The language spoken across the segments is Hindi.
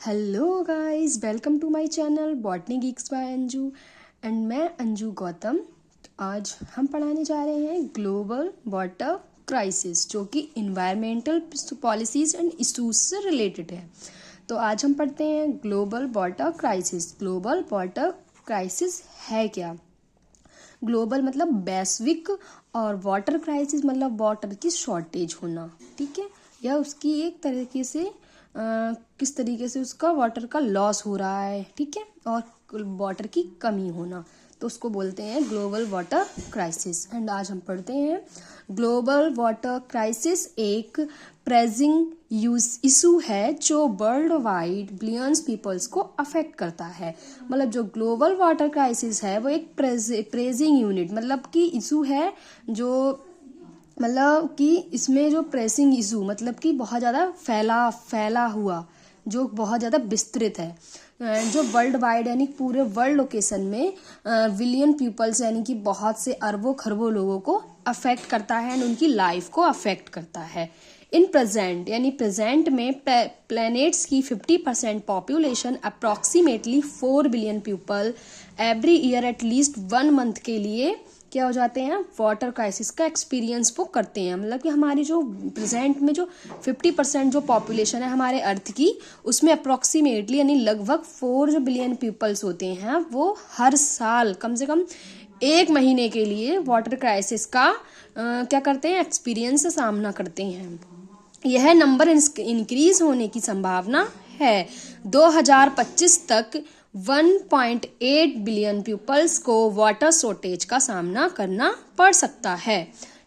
Hello guys, welcome to my channel botany geeks by Anju and मैं अंजू गौतम। आज हम पढ़ाने जा रहे हैं ग्लोबल वाटर क्राइसिस, जो कि इन्वायरमेंटल पॉलिसीज़ एंड इशूज से रिलेटेड है। तो आज हम पढ़ते हैं global water crisis. Global water crisis है क्या? ग्लोबल मतलब वैश्विक, और वाटर क्राइसिस मतलब वाटर की शॉर्टेज होना। ठीक है, या उसकी एक तरीके से किस तरीके से उसका वाटर का लॉस हो रहा है। ठीक है, और वाटर की कमी होना, तो उसको बोलते हैं ग्लोबल वाटर क्राइसिस। एंड आज हम पढ़ते हैं ग्लोबल वाटर क्राइसिस एक प्रेजिंग इशू है जो वर्ल्ड वाइड बिलियंस पीपल्स को अफेक्ट करता है। मतलब जो ग्लोबल वाटर क्राइसिस है वो एक प्रेजिंग यूनिट मतलब कि इशू है, जो मतलब कि इसमें जो प्रेसिंग इशू मतलब कि बहुत ज़्यादा फैला हुआ, जो बहुत ज़्यादा विस्तृत है, जो वर्ल्ड वाइड यानी पूरे वर्ल्ड लोकेशन में बिलियन पीपल्स यानी कि बहुत से अरबों खरबों लोगों को अफेक्ट करता है एंड उनकी लाइफ को अफेक्ट करता है। इन प्रेजेंट यानी प्रेजेंट में प्लैनेट्स की 50% population approximately 4 billion people every year at least 1 month के लिए क्या हो जाते हैं, वाटर क्राइसिस का एक्सपीरियंस वो करते हैं। मतलब कि हमारी जो प्रेजेंट में जो 50% जो पॉपुलेशन है हमारे अर्थ की, उसमें अप्रॉक्सीमेटली यानी लगभग 4 बिलियन पीपल्स होते हैं, वो हर साल कम से कम 1 महीने के लिए वाटर क्राइसिस का क्या करते हैं, एक्सपीरियंस से सामना करते हैं। यह नंबर इंक्रीज होने की संभावना है। 2025 तक 1.8 बिलियन पीपल्स को वाटर शॉर्टेज का सामना करना पड़ सकता है।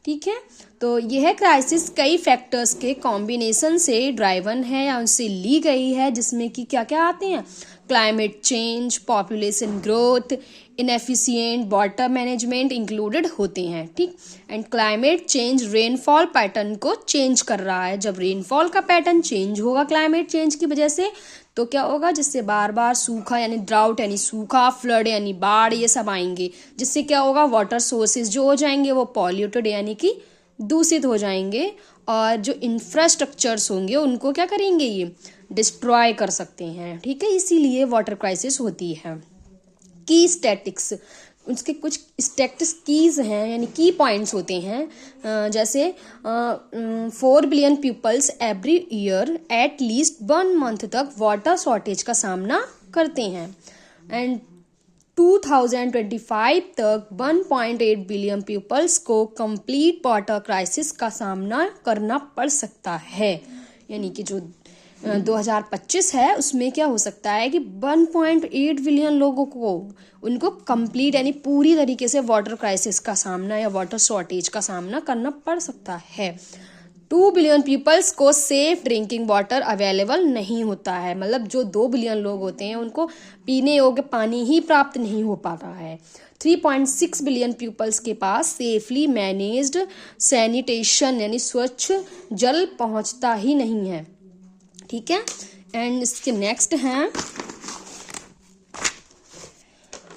ठीक है, तो यह क्राइसिस कई फैक्टर्स के कॉम्बिनेशन से ड्राइवन है या उनसे ली गई है, जिसमें कि क्या क्या आते हैं, climate change, population growth, inefficient water management included होते हैं। ठीक, and climate change rainfall pattern को चेंज कर रहा है। जब रेनफॉल का पैटर्न चेंज होगा क्लाइमेट चेंज की वजह से, तो क्या होगा, जिससे बार बार सूखा यानी ड्राउट यानी सूखा, फ्लड यानी बाढ़, ये सब आएंगे, जिससे क्या होगा, वाटर सोर्सेज जो हो जाएंगे वो पॉल्यूटेड यानी कि दूषित हो जाएंगे, और जो इंफ्रास्ट्रक्चर्स होंगे उनको क्या करेंगे, ये डिस्ट्रॉय कर सकते हैं। ठीक है, इसीलिए वाटर क्राइसिस होती है। की स्टैटिक्स, उसके कुछ स्टैटिक्स कीज हैं यानी की पॉइंट्स होते हैं, जैसे 4 billion peoples every year at least 1 month तक वाटर शॉर्टेज का सामना करते हैं, एंड 2025 तक 1.8 बिलियन पीपल्स को कंप्लीट वाटर क्राइसिस का सामना करना पड़ सकता है। यानी कि जो 2025 है उसमें क्या हो सकता है कि 1.8 बिलियन लोगों को उनको कंप्लीट यानी पूरी तरीके से वाटर क्राइसिस का सामना या वाटर शॉर्टेज का सामना करना पड़ सकता है। 2 बिलियन पीपल्स को सेफ ड्रिंकिंग वाटर अवेलेबल नहीं होता है। मतलब जो 2 बिलियन लोग होते हैं उनको पीने योग्य पानी ही प्राप्त नहीं हो पाता है। 3.6 बिलियन पीपल्स के पास सेफली मैनेज्ड सैनिटेशन यानी स्वच्छ जल पहुंचता ही नहीं है। ठीक है, एंड इसके नेक्स्ट हैं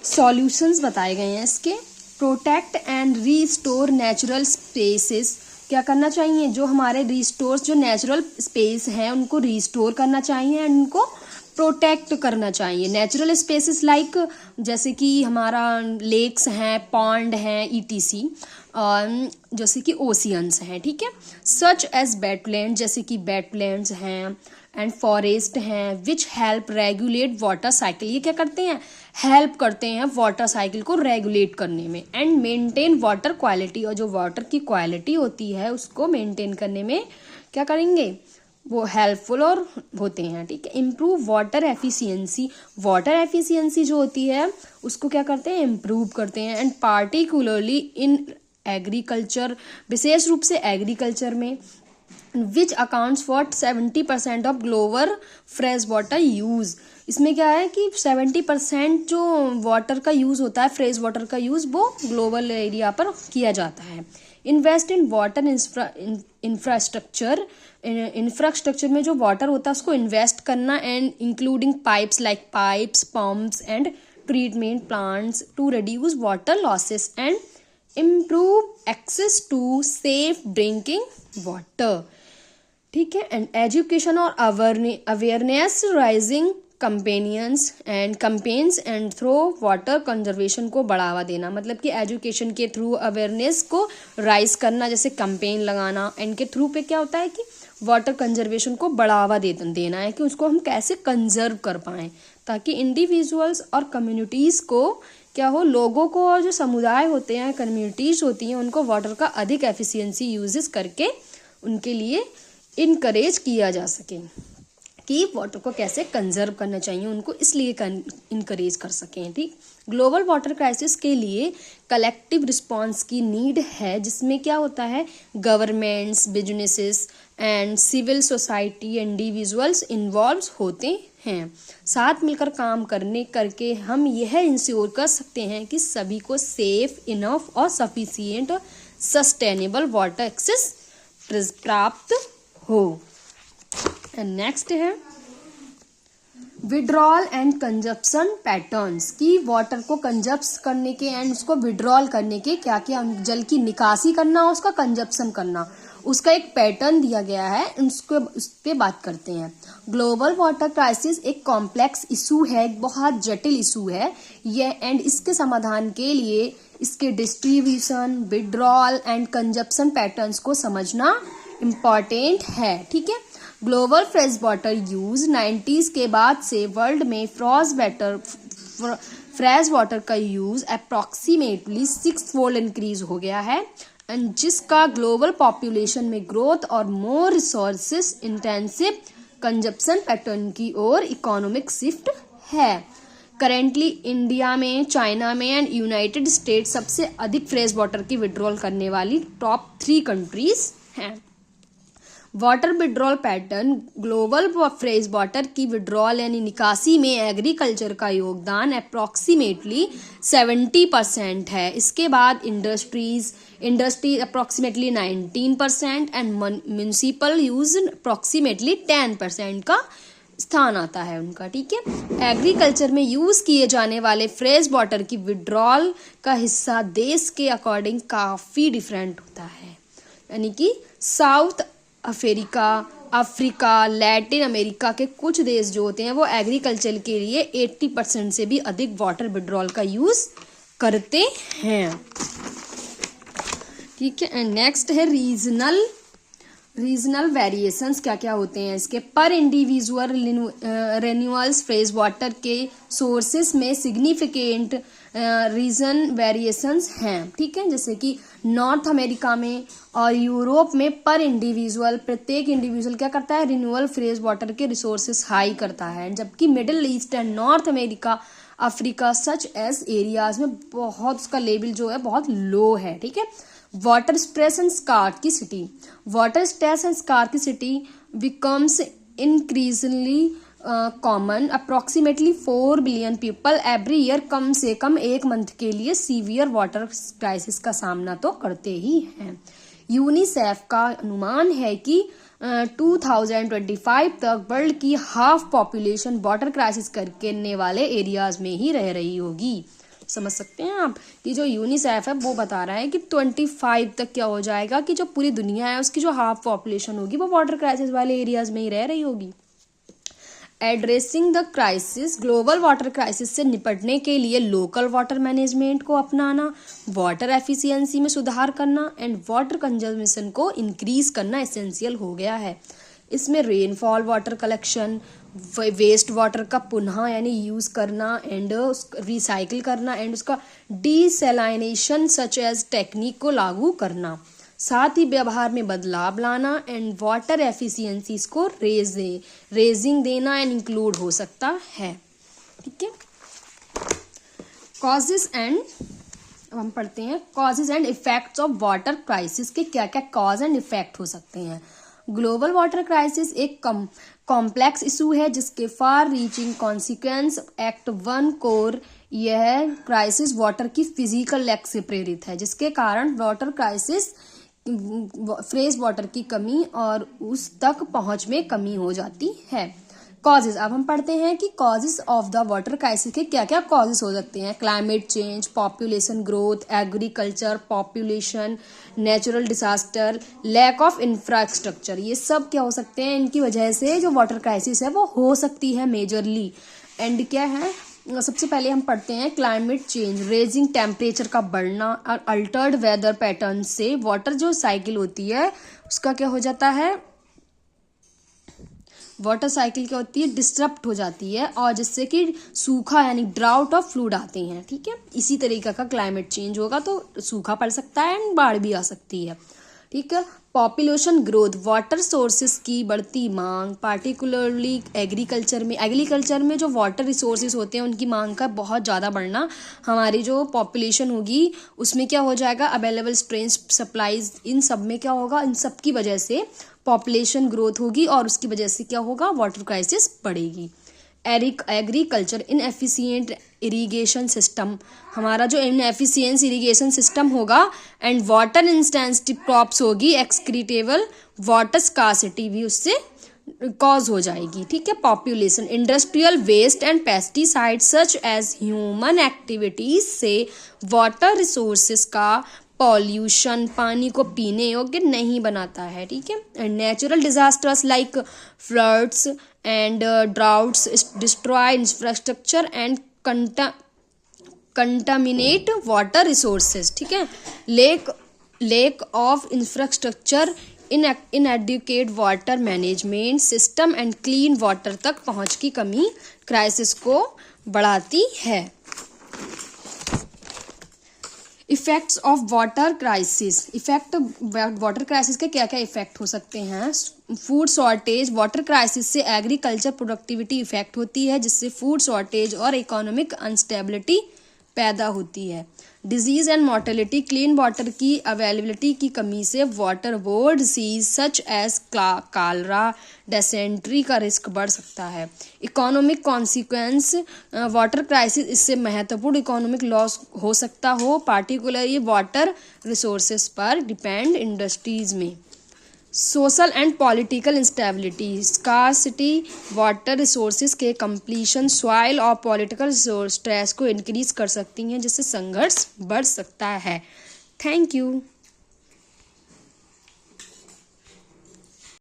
सॉल्यूशंस बताए गए हैं इसके। Protect and restore natural spaces, क्या करना चाहिए, जो हमारे रिस्टोर्स जो नेचुरल स्पेस हैं उनको रिस्टोर करना चाहिए एंड उनको प्रोटेक्ट करना चाहिए। नेचुरल स्पेसेस लाइक जैसे कि हमारा लेक्स हैं, पॉन्ड हैं, ईटीसी, जैसे कि ओशियंस हैं। ठीक है, सच एज वेटलैंड, जैसे कि वेटलैंड्स हैं, एंड फॉरेस्ट हैं, which help regulate water cycle, ये क्या करते हैं, हेल्प करते हैं वाटर साइकिल को रेगुलेट करने में, एंड मेंटेन वाटर क्वालिटी, और जो वाटर की क्वालिटी होती है उसको मेंटेन करने में क्या करेंगे, वो हेल्पफुल और होते हैं। ठीक है, improve water efficiency, water efficiency जो होती है उसको क्या करते हैं, इम्प्रूव करते हैं, एंड पार्टिकुलरली इन एग्रीकल्चर, विशेष रूप से एग्रीकल्चर में, which accounts for 70% of global fresh water use. इसमें क्या है कि 70% जो वाटर का यूज होता है, फ्रेश वाटर का यूज, वो ग्लोबल एरिया पर किया जाता है। Invest in water infrastructure, infrastructure में जो वाटर होता है उसको इन्वेस्ट करना, and including pipes like pipes, pumps and treatment plants to reduce water losses and improve access to safe drinking water. ठीक है। एंड एजुकेशन और awareness raising campaigns and through water conservation को बढ़ावा देना, मतलब कि एजुकेशन के थ्रू अवेयरनेस को राइज करना, जैसे कंपेन लगाना। इनके थ्रू पे क्या होता है कि वाटर कंजर्वेशन को बढ़ावा देना है कि उसको हम कैसे कंजर्व कर पाएँ, ताकि इंडिविजुअल्स और कम्युनिटीज़ को क्या हो, लोगों को और जो समुदाय होते हैं, कम्युनिटीज़ होती हैं, उनको वाटर का अधिक एफिशिएंसी यूजेस करके उनके लिए इनकरेज किया जा सके कि वाटर को कैसे कंजर्व करना चाहिए उनको, इसलिए इनकरेज कर सकें। ठीक, ग्लोबल वाटर क्राइसिस के लिए कलेक्टिव रिस्पांस की नीड है, जिसमें क्या होता है, governments, businesses and civil society, individuals involve होते हैं। साथ मिलकर काम करके हम यह इंश्योर कर सकते हैं कि सभी को सेफ, इनफ और सफिशिएंट सस्टेनेबल वाटर एक्सेस प्राप्त हो। नेक्स्ट है विड्रॉल एंड कंजप्शन पैटर्न्स, की वाटर को कंजप्ट करने के एंड उसको विड्रॉल करने के क्या क्या, जल की निकासी करना, उसका कंजप्शन करना, उसका एक पैटर्न दिया गया है, उस पर बात करते हैं। ग्लोबल वाटर क्राइसिस एक कॉम्प्लेक्स इशू है, एक बहुत जटिल इशू है ये, एंड इसके समाधान के लिए इसके distribution, withdrawal and consumption patterns को समझना इम्पॉर्टेंट है। ठीक है, global fresh water use 90s के बाद से वर्ल्ड में फ्रेश वाटर का यूज अप्रॉक्सीमेटली 6-fold इंक्रीज हो गया है, एंड जिसका ग्लोबल पॉपुलेशन में ग्रोथ और मोर रिसोर्सेस इंटेंसिव कंजप्शन पैटर्न की ओर इकोनॉमिक शिफ्ट है। करेंटली इंडिया में, चाइना में एंड यूनाइटेड स्टेट्स सबसे अधिक फ्रेश वाटर की विड्रॉल करने वाली टॉप 3 कंट्रीज हैं। Water withdrawal pattern, global fresh water की विड्रॉल यानी निकासी में एग्रीकल्चर का योगदान अप्रॉक्सीमेटली 70% है। इसके बाद industry approximately 19% and municipal use approximately 10% का स्थान आता है उनका। ठीक है, एग्रीकल्चर में यूज किए जाने वाले फ्रेश वाटर की विड्रॉल का हिस्सा देश के अकॉर्डिंग काफी डिफरेंट होता है, यानी कि साउथ अफ्रीका, लैटिन अमेरिका के कुछ देश जो होते हैं वो एग्रीकल्चर के लिए 80% से भी अधिक वाटर विड्रॉल का यूज करते हैं। ठीक है, एंड नेक्स्ट है रीजनल वेरिएशंस, क्या क्या होते हैं इसके। पर इंडिविजुअल रिन्यूअल्स फ्रेश वाटर के सोर्सेस में सिग्निफिकेंट रीजन वेरिएशंस हैं। ठीक है, जैसे कि नॉर्थ अमेरिका में और यूरोप में पर इंडिविजुअल, प्रत्येक इंडिविजुअल क्या करता है, रिन्यूअल फ्रेश वाटर के रिसोर्सेस हाई करता है, जबकि Middle East and North America, Africa such as areas में बहुत उसका लेवल जो है बहुत लो है। ठीक है, water stress and scarcity, water stress and scarcity becomes increasingly common, approximately 4 billion people every year कम से कम एक मंथ के लिए सीवियर वाटर क्राइसिस का सामना तो करते ही हैं। यूनिसेफ का अनुमान है कि 2025 तक वर्ल्ड की हाफ पॉपुलेशन वाटर क्राइसिस करने वाले एरियाज में ही रह रही होगी। समझ सकते हैं आप कि जो यूनिसेफ है वो बता रहा है कि 25 तक क्या हो जाएगा कि जो पूरी दुनिया है उसकी जो हाफ पॉपुलेशन होगी वो वाटर क्राइसिस वाले एरियाज में ही रह रही होगी। Addressing the crisis, global water crisis से निपटने के लिए लोकल वाटर मैनेजमेंट को अपनाना, वाटर एफिशिएंसी में सुधार करना एंड वाटर कंजर्वेशन को इंक्रीज करना एसेंशियल हो गया है। इसमें rainfall water collection, waste water का पुनः यानी यूज करना एंड रिसाइकिल करना एंड उसका डिसैलिनेशन सच एज टेक्निक को लागू करना, साथ ही व्यवहार में बदलाव लाना एंड वाटर एफिशिएंसीज को रेजिंग देना एंड इंक्लूड हो सकता है। ठीक है, कॉजेज एंड, अब हम पढ़ते हैं causes and effects of water crisis के क्या क्या कॉज एंड इफेक्ट हो सकते हैं। ग्लोबल वाटर क्राइसिस एक कॉम्प्लेक्स इशू है जिसके far reaching consequence act 1 core, यह क्राइसिस वाटर की फिजिकल लैक से प्रेरित है, जिसके कारण वाटर क्राइसिस फ्रेश वाटर की कमी और उस तक पहुंच में कमी हो जाती है। कॉजेज, अब हम पढ़ते हैं कि causes of the water crisis के क्या क्या कॉजेज हो सकते हैं। Climate change, population growth, agriculture, population, natural disaster, lack of infrastructure, ये सब क्या हो सकते हैं, इनकी वजह से जो वाटर क्राइसिस है वो हो सकती है मेजरली। एंड क्या है, सबसे पहले हम पढ़ते हैं क्लाइमेट चेंज, रेजिंग टेम्परेचर का बढ़ना और अल्टर्ड वेदर पैटर्न से वाटर जो साइकिल होती है उसका क्या हो जाता है, वाटर साइकिल क्या होती है, डिस्टर्ब हो जाती है, और जिससे कि सूखा यानी ड्राउट ऑफ फ्लूड आते हैं। ठीक है, इसी तरीके का क्लाइमेट चेंज होगा तो सूखा पड़ सकता है एंड बाढ़ भी आ सकती है। ठीक है, पॉपुलेशन ग्रोथ, वाटर सोर्सेज की बढ़ती मांग, पार्टिकुलरली एग्रीकल्चर में जो वाटर रिसोर्सेज होते हैं उनकी मांग का बहुत ज़्यादा बढ़ना, हमारी जो पॉपुलेशन होगी उसमें क्या हो जाएगा, अवेलेबल स्ट्रेंस सप्लाईज, इन सब में क्या होगा, इन सब की वजह से पॉपुलेशन ग्रोथ होगी और उसकी वजह से क्या होगा, वाटर क्राइसिस बढ़ेगी। एग्रीकल्चर, इनएफिशिएंट इरिगेशन सिस्टम, हमारा जो इनएफिशिएंट इरिगेशन सिस्टम होगा, एंड वाटर इंटेंसिव क्रॉप्स होगी, एक्सक्रीटेबल वाटर स्कार्सिटी भी उससे कॉज हो जाएगी। ठीक है, population, industrial waste and pesticide such as human activities से वाटर रिसोर्सेज का पॉल्यूशन पानी को पीने योग्य नहीं बनाता है। ठीक है, and natural disasters like floods and droughts destroy infrastructure and contaminate water resources. ठीक है, lack of infrastructure, inadequate water management system and clean water तक पहुंच की कमी क्राइसिस को बढ़ाती है। Effects of water crisis, effect water crisis के क्या क्या इफेक्ट हो सकते हैं। फूड शॉर्टेज, वाटर क्राइसिस से एग्रीकल्चर प्रोडक्टिविटी इफेक्ट होती है जिससे फूड शॉर्टेज और इकोनॉमिक अनस्टेबिलिटी पैदा होती है। Disease and mortality, clean water की अवेलेबिलिटी की कमी से water borne disease such as cholera, dysentery का रिस्क बढ़ सकता है। इकोनॉमिक कॉन्सिक्वेंस, वाटर क्राइसिस इससे महत्वपूर्ण इकोनॉमिक लॉस हो सकता हो, पार्टिकुलरली वाटर रिसोर्सेज पर डिपेंड इंडस्ट्रीज में। Social and political instability, scarcity water resources के कंप्लीशन सॉइल और पॉलिटिकल स्ट्रेस को इंक्रीज कर सकती हैं जिससे संघर्ष बढ़ सकता है। Thank you.